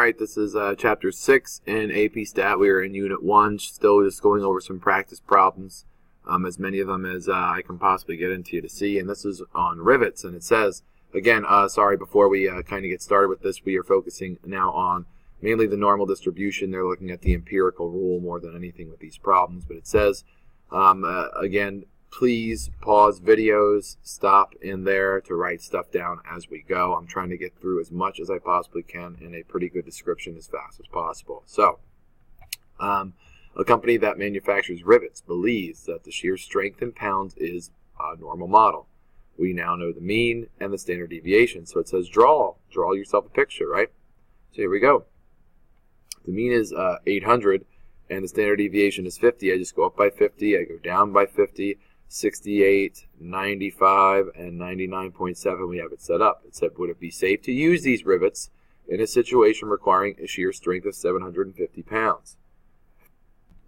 Alright, this is Chapter 6 in AP Stat. We are in Unit 1, still just going over some practice problems, as many of them as I can possibly get into to see. And this is on rivets, and it says, again, sorry, before we kind of get started with this, we are focusing now on mainly the normal distribution. They're looking at the empirical rule more than anything with these problems. But it says, again, please pause videos, stop in there to write stuff down as we go. I'm trying to get through as much as I possibly can in a pretty good description as fast as possible. So, a company that manufactures rivets believes that the shear strength in pounds is a normal model. We now know the mean and the standard deviation. So it says draw yourself a picture, right? So here we go. The mean is 800 and the standard deviation is 50. I just go up by 50, I go down by 50. 68, 95, and 99.7, we have it set up. It said, would it be safe to use these rivets in a situation requiring a shear strength of 750 pounds?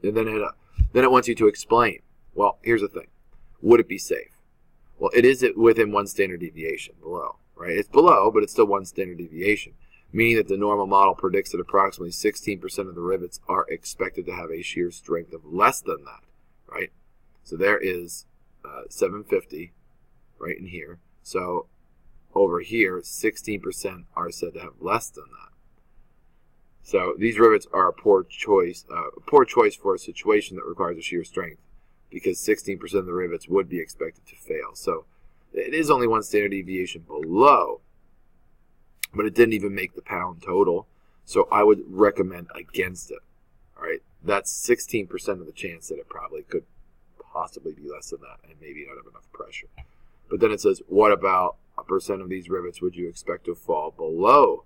And then it wants you to explain. Well, here's the thing. Would it be safe? Well, it is within one standard deviation below, right? It's below, but it's still one standard deviation, meaning that the normal model predicts that approximately 16% of the rivets are expected to have a shear strength of less than that, right? So there is 750 right in here. So over here, 16% are said to have less than that. So these rivets are a poor choice for a situation that requires a shear strength, because 16% of the rivets would be expected to fail. So it is only one standard deviation below, but it didn't even make the pound total. So I would recommend against it. All right, that's 16% of the chance that it probably could possibly be less than that, and maybe not have enough pressure. But then it says, what about a percent of these rivets would you expect to fall below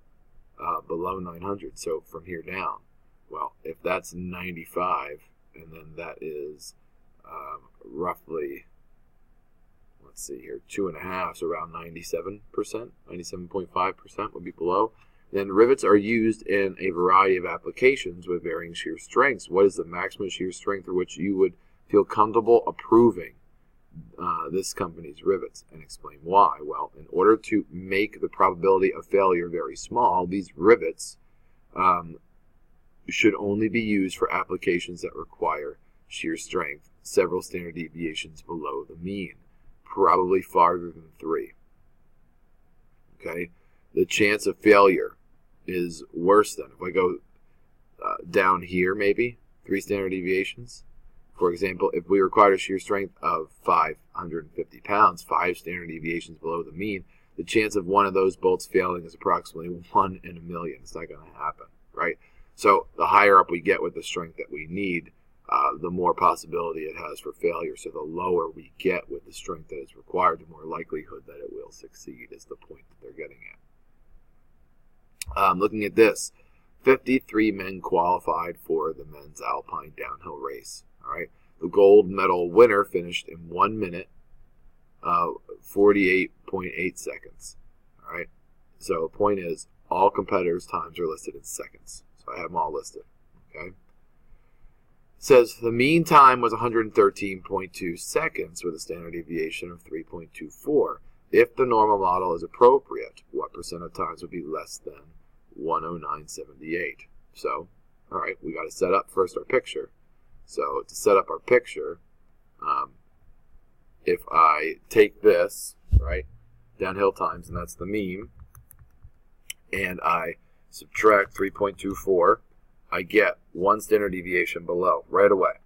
900? So from here down, well, if that's 95, and then that is roughly, let's see here, 2.5, so around 97%, 97.5% would be below. Then rivets are used in a variety of applications with varying shear strengths. What is the maximum shear strength for which you would feel comfortable approving this company's rivets, and explain why? Well, in order to make the probability of failure very small, these rivets should only be used for applications that require shear strength several standard deviations below the mean, probably farther than 3. Okay, the chance of failure is worse than, if I go down here, maybe 3 standard deviations. For example, if we require a shear strength of 550 pounds, 5 standard deviations below the mean, the chance of one of those bolts failing is approximately 1 in a million. It's not going to happen, right? So the higher up we get with the strength that we need, the more possibility it has for failure. So the lower we get with the strength that is required, the more likelihood that it will succeed is the point that they're getting at. Looking at this, 53 men qualified for the men's alpine downhill race. All right, the gold medal winner finished in 1 minute, 48.8 seconds. All right, so the point is, all competitors' times are listed in seconds. So I have them all listed. Okay, it says the mean time was 113.2 seconds with a standard deviation of 3.24. If the normal model is appropriate, what percent of times would be less than 109.78? So, all right, we got to set up first our picture. So to set up our picture, if I take this, right, downhill times, and that's the mean, and I subtract 3.24, I get 1 standard deviation below right away.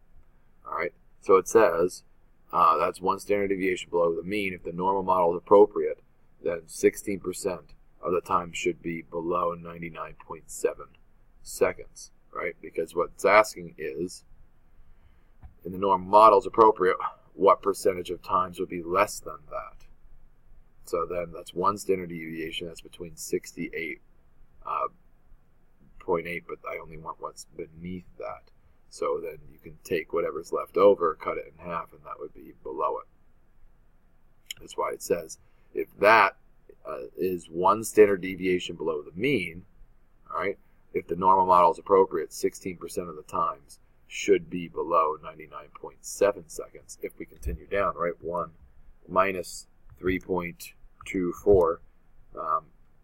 All right, so it says that's 1 standard deviation below the mean. If the normal model is appropriate, then 16% of the time should be below 99.7 seconds, right? Because what it's asking is, in the normal model is appropriate, what percentage of times would be less than that? So then that's 1 standard deviation. That's between 68.8, but I only want what's beneath that. So then you can take whatever's left over, cut it in half, and that would be below it. That's why it says if that is 1 standard deviation below the mean, all right, if the normal model is appropriate, 16% of the times should be below 99.7 seconds. If we continue down, right, 1 minus 3.24,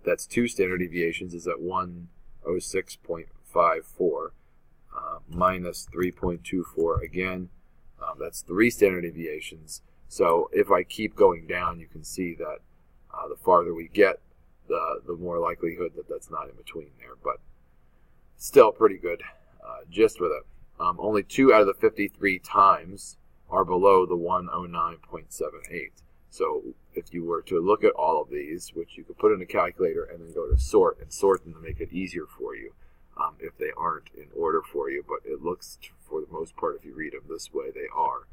that's 2 standard deviations, is at 1 06.54 minus 3.24 again. That's 3 standard deviations. So if I keep going down, you can see that the farther we get, the more likelihood that that's not in between there. But still pretty good gist with it. Only 2 out of the 53 times are below the 109.78. So if you were to look at all of these, which you could put in a calculator and then go to sort and sort them to make it easier for you, if they aren't in order for you, but it looks, for the most part, if you read them this way, they are.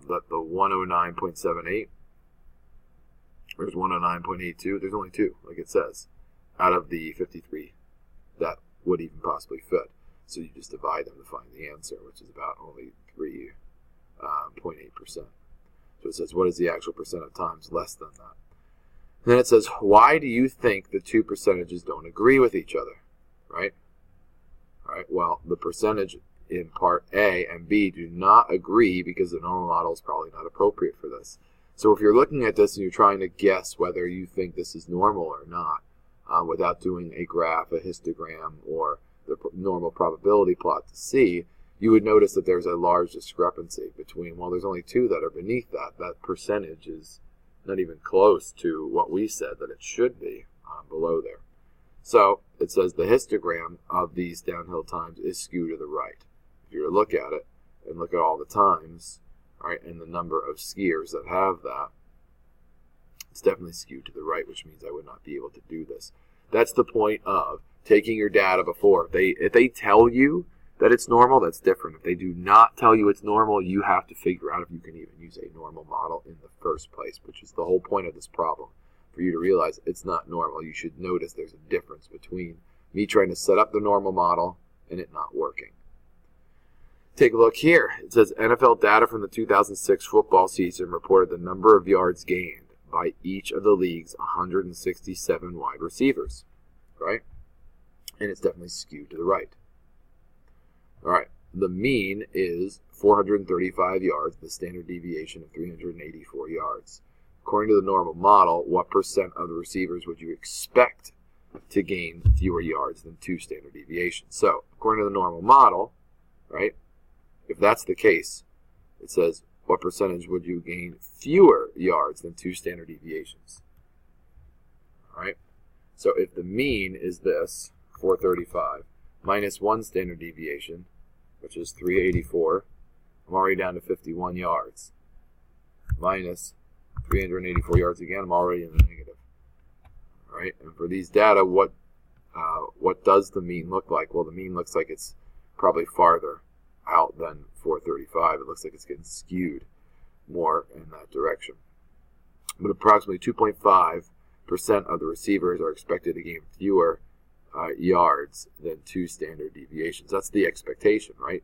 That the 109.78, there's 109.82, there's only 2, like it says, out of the 53 that would even possibly fit. So you just divide them to find the answer, which is about only 3.8%. So it says, what is the actual percent of times less than that? And then it says, why do you think the 2 percentages don't agree with each other? Right? All right, well, the percentage in part A and B do not agree because the normal model is probably not appropriate for this. So if you're looking at this and you're trying to guess whether you think this is normal or not, without doing a graph, a histogram, or the normal probability plot to see, you would notice that there's a large discrepancy between, well, there's only 2 that are beneath that. That percentage is not even close to what we said that it should be below there. So it says the histogram of these downhill times is skewed to the right. If you were to look at it and look at all the times, all right, and the number of skiers that have that, it's definitely skewed to the right, which means I would not be able to do this. That's the point of taking your data before. If they tell you that it's normal, that's different. If they do not tell you it's normal, you have to figure out if you can even use a normal model in the first place, which is the whole point of this problem. For you to realize it's not normal, you should notice there's a difference between me trying to set up the normal model and it not working. Take a look here. It says NFL data from the 2006 football season reported the number of yards gained by each of the league's 167 wide receivers, right? And it's definitely skewed to the right. All right, the mean is 435 yards, the standard deviation of 384 yards. According to the normal model, what percent of the receivers would you expect to gain fewer yards than 2 standard deviations? So, according to the normal model, right, if that's the case, it says, what percentage would you gain fewer yards than 2 standard deviations? All right, so if the mean is this, 435, minus 1 standard deviation, which is 384, I'm already down to 51 yards. Minus 384 yards again, I'm already in the negative. All right, and for these data, what does the mean look like? Well, the mean looks like it's probably farther out than 435. It looks like it's getting skewed more in that direction. But approximately 2.5% of the receivers are expected to gain fewer yards than 2 standard deviations. That's the expectation, right?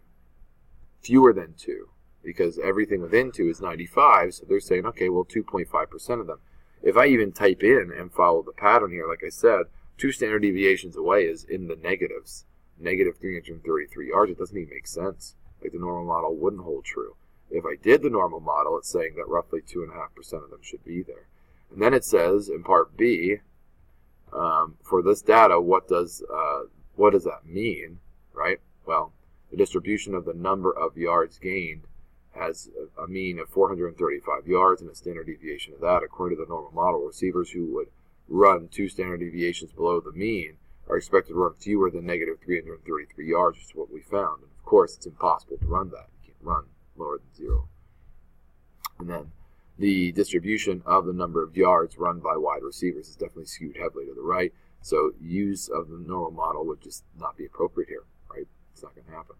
Fewer than 2. Because everything within 2 is 95, so they're saying, okay, well, 2.5% of them. If I even type in and follow the pattern here, like I said, 2 standard deviations away is in the negatives. Negative 333 yards, it doesn't even make sense. Like the normal model wouldn't hold true. If I did the normal model, it's saying that roughly 2.5% of them should be there. And then it says in part B, for this data, what does that mean, right? Well, the distribution of the number of yards gained has a mean of 435 yards and a standard deviation of that. According to the normal model, receivers who would run 2 standard deviations below the mean are expected to run fewer than negative 333 yards, which is what we found. And of course, it's impossible to run that. You can't run lower than 0. And then the distribution of the number of yards run by wide receivers is definitely skewed heavily to the right. So use of the normal model would just not be appropriate here, right? It's not going to happen.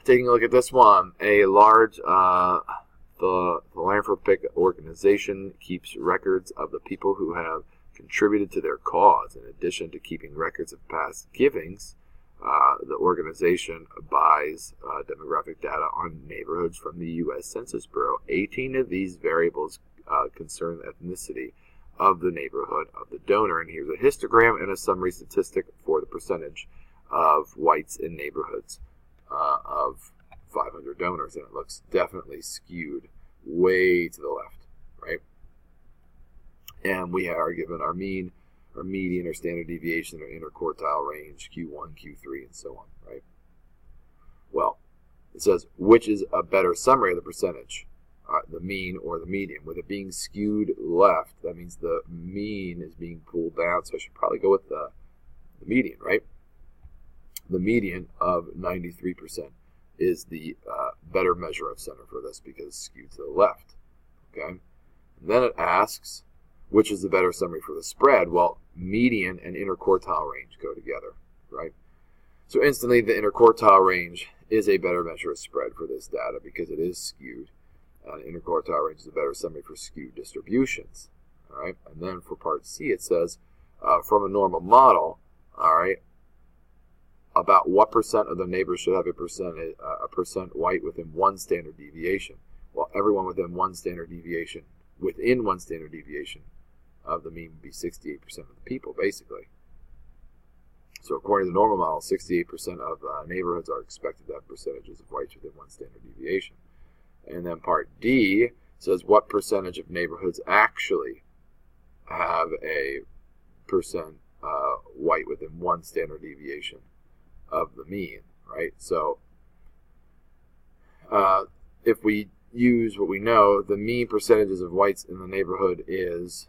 Taking a look at this one, a large philanthropic organization keeps records of the people who have contributed to their cause. In addition to keeping records of past givings, the organization buys demographic data on neighborhoods from the U.S. Census Bureau. 18 of these variables concern the ethnicity of the neighborhood of the donor. And here's a histogram and a summary statistic for the percentage of whites in neighborhoods of 500 donors. And it looks definitely skewed way to the left, right? And we are given our mean or median, or standard deviation, or interquartile range, Q1, Q3, and so on, right? Well, it says, which is a better summary of the percentage, the mean or the median? With it being skewed left, that means the mean is being pulled down, so I should probably go with the median, right? The median of 93% is the better measure of center for this because it's skewed to the left, okay? And then it asks, which is the better summary for the spread? Well, median and interquartile range go together, right? So instantly, the interquartile range is a better measure of spread for this data because it is skewed. Interquartile range is a better summary for skewed distributions, all right? And then for part C, it says, from a normal model, all right, about what percent of the neighbors should have a percent white within one standard deviation? Well, everyone within one standard deviation, of the mean would be 68% of the people, basically. So according to the normal model, 68% of neighborhoods are expected to have percentages of whites within one standard deviation. And then part D says what percentage of neighborhoods actually have a percent white within one standard deviation of the mean, right? So if we use what we know, the mean percentages of whites in the neighborhood is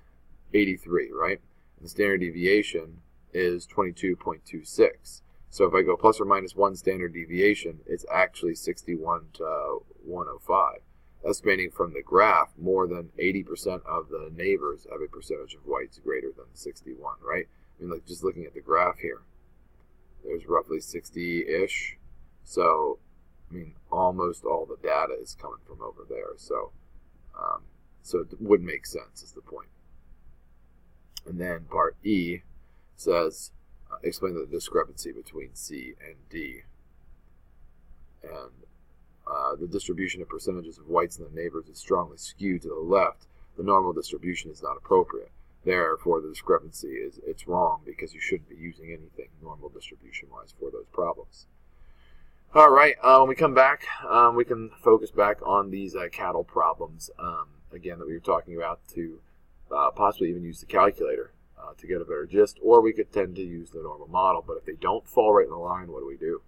83, right? And the standard deviation is 22.26. So if I go plus or minus one standard deviation, it's actually 61 to 105. Estimating from the graph, more than 80% of the neighbors have a percentage of whites greater than 61, right? I mean, like just looking at the graph here, there's roughly 60-ish. So, I mean, almost all the data is coming from over there. So, so it would make sense is the point. And then part E says, explain the discrepancy between C and D. And the distribution of percentages of whites in the neighbors is strongly skewed to the left. The normal distribution is not appropriate. Therefore, the discrepancy it's wrong because you shouldn't be using anything normal distribution-wise for those problems. All right, when we come back, we can focus back on these cattle problems, again, that we were talking about, to possibly even use the calculator to get a better gist, or we could tend to use the normal model. But if they don't fall right in the line, what do we do?